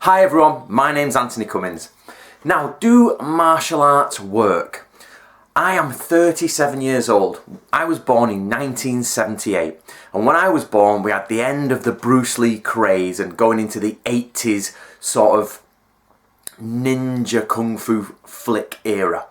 Hi everyone, my name's Anthony Cummins. Now, do martial arts work? I am 37 years old. I was born in 1978, and when I was born we had the end of the Bruce Lee craze and going into the 80s sort of ninja kung fu flick era.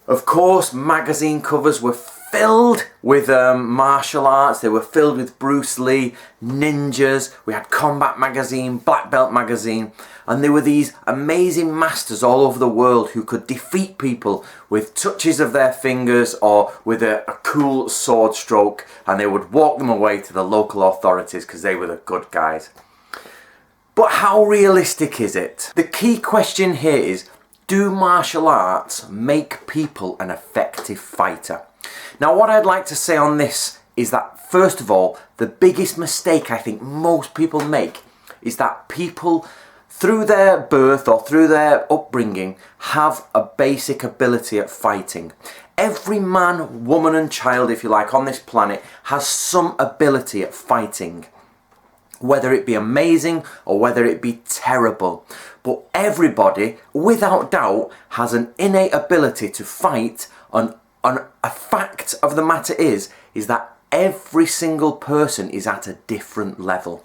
Of course, magazine covers were filled with martial arts. They were filled with Bruce Lee, ninjas. We had Combat magazine, Black Belt magazine, and there were these amazing masters all over the world who could defeat people with touches of their fingers or with a cool sword stroke, and they would walk them away to the local authorities because they were the good guys. But how realistic is it? The key question here is, do martial arts make people an effective fighter? Now, what I'd like to say on this is that, first of all, the biggest mistake I think most people make is that people, through their birth or through their upbringing, have a basic ability at fighting. Every man, woman and child, if you like, on this planet has some ability at fighting. Whether it be amazing or whether it be terrible. But everybody, without doubt, has an innate ability to fight, and a fact of the matter is that every single person is at a different level.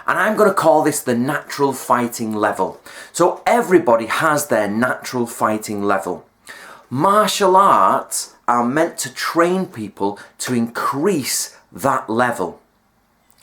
And I'm going to call this the natural fighting level. So everybody has their natural fighting level. Martial arts are meant to train people to increase that level.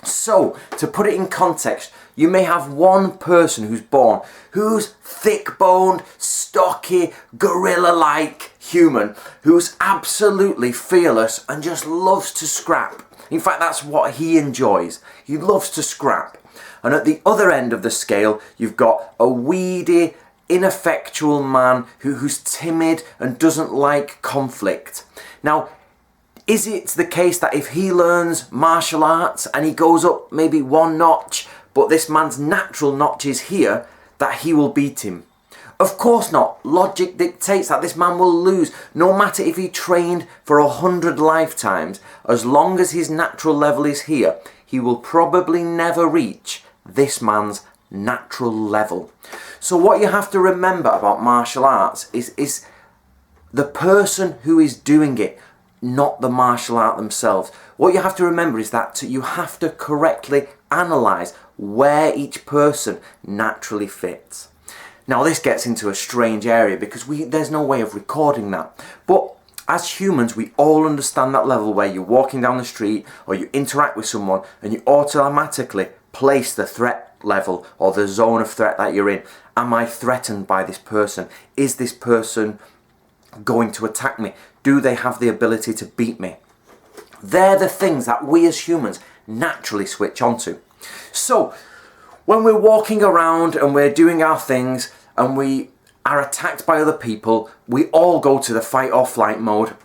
So, to put it in context, you may have one person who's born, who's thick-boned, stocky, gorilla-like human, who's absolutely fearless and just loves to scrap. In fact, that's what he enjoys. He loves to scrap. And at the other end of the scale, you've got a weedy, ineffectual man who's timid and doesn't like conflict. Now, is it the case that if he learns martial arts and he goes up maybe one notch, but this man's natural notch is here, that he will beat him? Of course not. Logic dictates that this man will lose, no matter if he trained for 100 lifetimes. As long as his natural level is here, he will probably never reach this man's natural level. So what you have to remember about martial arts is the person who is doing it, not the martial art themselves. What you have to remember is that you have to correctly analyse where each person naturally fits. Now, this gets into a strange area because there's no way of recording that. But as humans, we all understand that level where you're walking down the street or you interact with someone and you automatically place the threat level or the zone of threat that you're in. Am I threatened by this person? Is this person going to attack me? Do they have the ability to beat me? They're the things that we as humans naturally switch onto. So, when we're walking around and we're doing our things and we are attacked by other people, we all go to the fight or flight mode.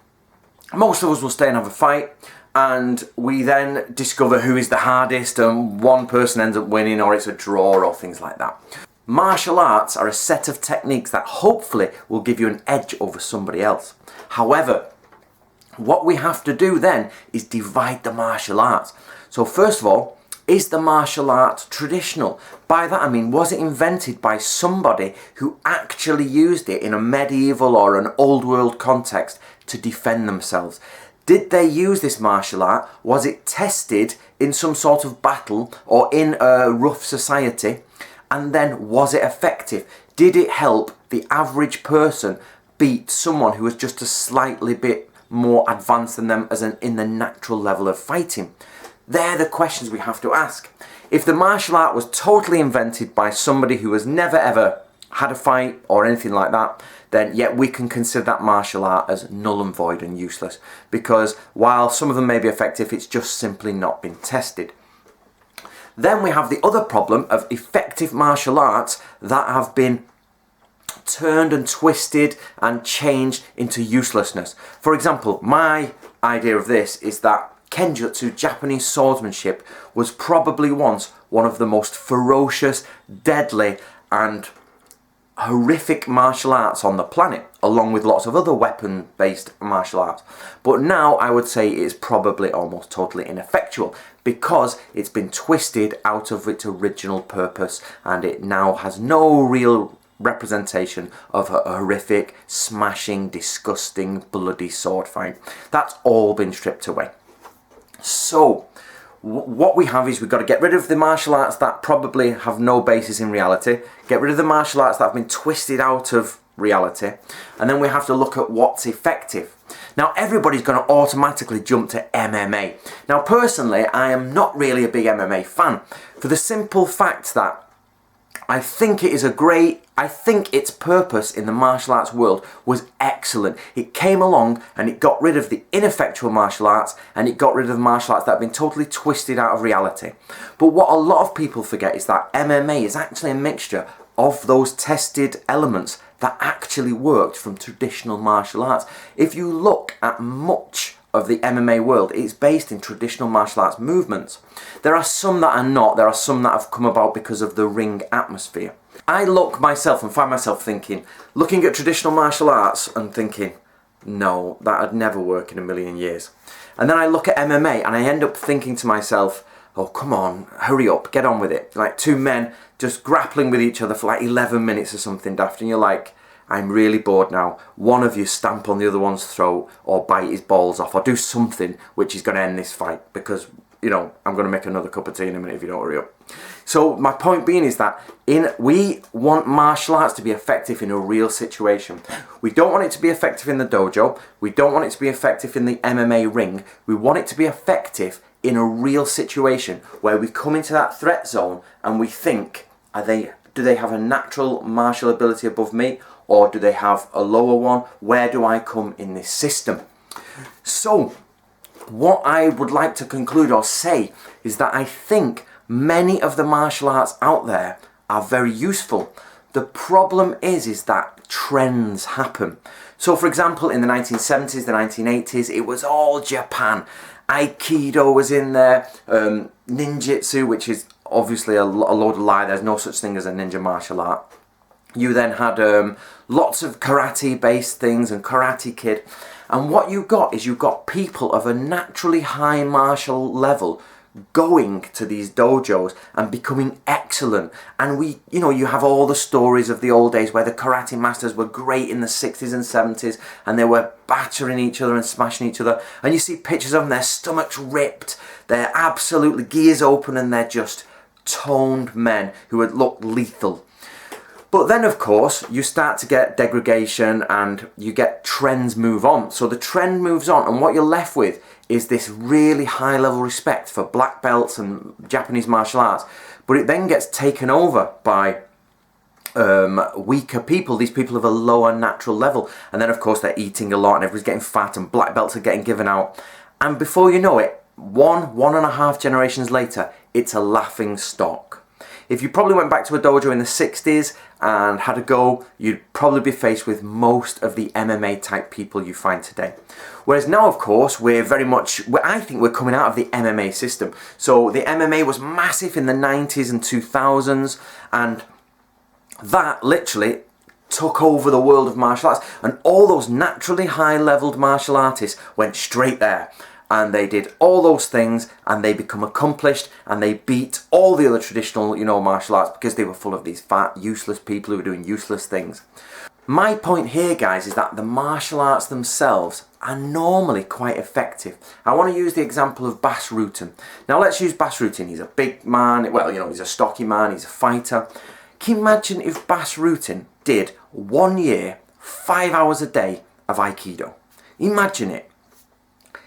Most of us will stay and have a fight, and we then discover who is the hardest, and one person ends up winning, or it's a draw, or things like that. Martial arts are a set of techniques that hopefully will give you an edge over somebody else. However, what we have to do then is divide the martial arts. So first of all, is the martial art traditional? By that I mean, was it invented by somebody who actually used it in a medieval or an old world context to defend themselves? Did they use this martial art? Was it tested in some sort of battle or in a rough society? And then, was it effective? Did it help the average person beat someone who was just a slightly bit more advanced than them in the natural level of fighting? They're the questions we have to ask. If the martial art was totally invented by somebody who has never ever had a fight or anything like that, then yet we can consider that martial art as null and void and useless, because while some of them may be effective, it's just simply not been tested. Then we have the other problem of effective martial arts that have been turned and twisted and changed into uselessness. For example, my idea of this is that Kenjutsu, Japanese swordsmanship, was probably once one of the most ferocious, deadly and horrific martial arts on the planet, along with lots of other weapon-based martial arts. But now I would say it's probably almost totally ineffectual because it's been twisted out of its original purpose and it now has no real representation of a horrific, smashing, disgusting, bloody sword fight. That's all been stripped away. So what we have is we've got to get rid of the martial arts that probably have no basis in reality, get rid of the martial arts that have been twisted out of reality, and then we have to look at what's effective. Now everybody's going to automatically jump to MMA. Now personally, I am not really a big MMA fan for the simple fact that I think its purpose in the martial arts world was excellent. It came along and it got rid of the ineffectual martial arts and it got rid of the martial arts that have been totally twisted out of reality. But what a lot of people forget is that MMA is actually a mixture of those tested elements that actually worked from traditional martial arts. If you look at much of the MMA world, it's based in traditional martial arts movements. There are some that are not, there are some that have come about because of the ring atmosphere. I look myself and find myself thinking, looking at traditional martial arts and thinking, no, that'd never work in a million years. And then I look at MMA and I end up thinking to myself, oh come on, hurry up, get on with it. Like two men just grappling with each other for like 11 minutes or something daft, and you're like, I'm really bored now. One of you stamp on the other one's throat or bite his balls off or do something which is going to end this fight because, you know, I'm going to make another cup of tea in a minute if you don't hurry up. So my point being is that we want martial arts to be effective in a real situation. We don't want it to be effective in the dojo. We don't want it to be effective in the MMA ring. We want it to be effective in a real situation where we come into that threat zone and we think, do they have a natural martial ability above me? Or do they have a lower one? Where do I come in this system? So, what I would like to conclude or say is that I think many of the martial arts out there are very useful. The problem is that trends happen. So, for example, in the 1970s, the 1980s, it was all Japan. Aikido was in there, ninjutsu, which is obviously a load of lie. There's no such thing as a ninja martial art. You then had lots of karate-based things and Karate Kid. And what you got is you got people of a naturally high martial level going to these dojos and becoming excellent. And you have all the stories of the old days where the karate masters were great in the 60s and 70s and they were battering each other and smashing each other. And you see pictures of them, their stomachs ripped, they're absolutely gears open and they're just toned men who would look lethal. But then, of course, you start to get degradation and you get trends move on. So the trend moves on and what you're left with is this really high level respect for black belts and Japanese martial arts. But it then gets taken over by weaker people, these people of a lower natural level. And then, of course, they're eating a lot and everybody's getting fat and black belts are getting given out. And before you know it, one and a half generations later, it's a laughing stock. If you probably went back to a dojo in the 60s and had a go, you'd probably be faced with most of the MMA type people you find today. Whereas now, of course, I think we're coming out of the MMA system. So the MMA was massive in the 90s and 2000s, and that literally took over the world of martial arts. And all those naturally high-leveled martial artists went straight there. And they did all those things and they become accomplished and they beat all the other traditional, martial arts because they were full of these fat, useless people who were doing useless things. My point here, guys, is that the martial arts themselves are normally quite effective. I want to use the example of Bas Rutten. Now let's use Bas Rutten. He's a big man, he's a stocky man, he's a fighter. Can you imagine if Bas Rutten did 1 year, 5 hours a day of Aikido? Imagine it.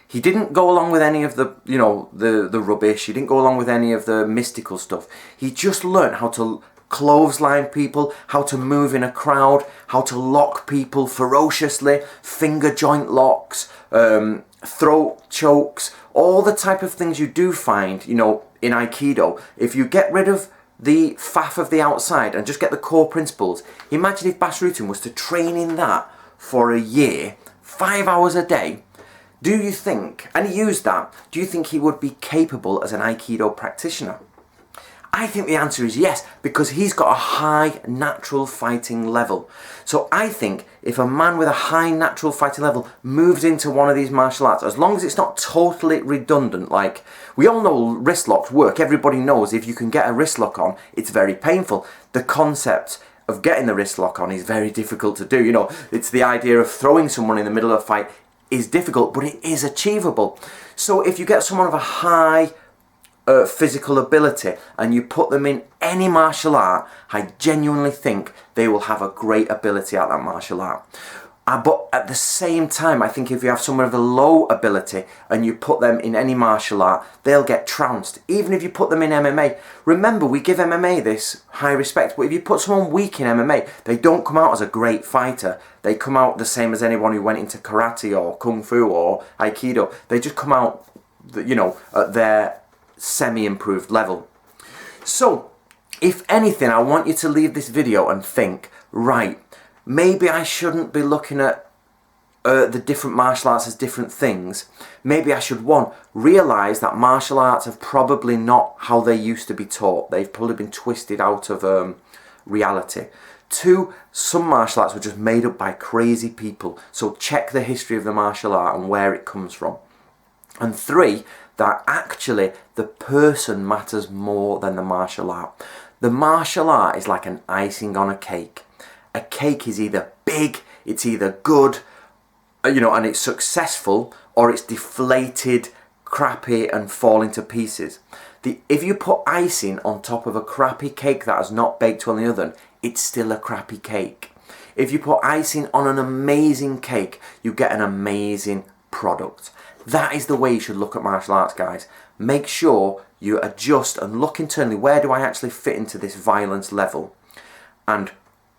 He didn't go along with any of the, the rubbish. He didn't go along with any of the mystical stuff. He just learned how to clothesline people, how to move in a crowd, how to lock people ferociously, finger joint locks, throat chokes, all the type of things you do find, in Aikido. If you get rid of the faff of the outside and just get the core principles, imagine if Bas Rutten was to train in that for a year, 5 hours a day. Do you think, and he used that, do you think he would be capable as an Aikido practitioner? I think the answer is yes, because he's got a high natural fighting level. So I think if a man with a high natural fighting level moves into one of these martial arts, as long as it's not totally redundant, like we all know wrist locks work. Everybody knows if you can get a wrist lock on, it's very painful. The concept of getting the wrist lock on is very difficult to do. You know, it's the idea of throwing someone in the middle of a fight is difficult, but it is achievable. So if you get someone of a high physical ability and you put them in any martial art, I genuinely think they will have a great ability at that martial art. But at the same time, I think if you have someone of a low ability and you put them in any martial art, they'll get trounced. Even if you put them in MMA. Remember, we give MMA this high respect, but if you put someone weak in MMA, they don't come out as a great fighter. They come out the same as anyone who went into karate or kung fu or aikido. They just come out, you know, at their semi-improved level. So, if anything, I want you to leave this video and think, right, maybe I shouldn't be looking at the different martial arts as different things. Maybe I should, one, realise that martial arts have probably not how they used to be taught. They've probably been twisted out of reality. Two, some martial arts were just made up by crazy people. So check the history of the martial art and where it comes from. And three, that actually the person matters more than the martial art. The martial art is like an icing on a cake. A cake is either big, it's either good, you know, and it's successful, or it's deflated, crappy, and falling to pieces. If you put icing on top of a crappy cake that has not baked on the oven, it's still a crappy cake. If you put icing on an amazing cake, you get an amazing product. That is the way you should look at martial arts, guys. Make sure you adjust and look internally, where do I actually fit into this violence level? And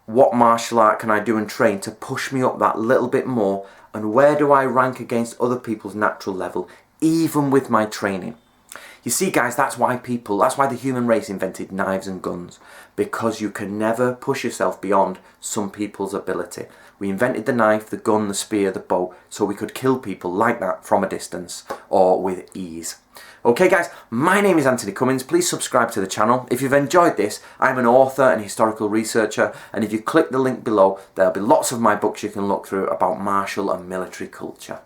what martial art can I do and train to push me up that little bit more? And where do I rank against other people's natural level, even with my training? You see, guys, that's why the human race invented knives and guns, because you can never push yourself beyond some people's ability. We invented the knife, the gun, the spear, the bow, so we could kill people like that from a distance or with ease. Okay, guys, my name is Anthony Cummins. Please subscribe to the channel. If you've enjoyed this, I'm an author and historical researcher, and if you click the link below, there'll be lots of my books you can look through about martial and military culture.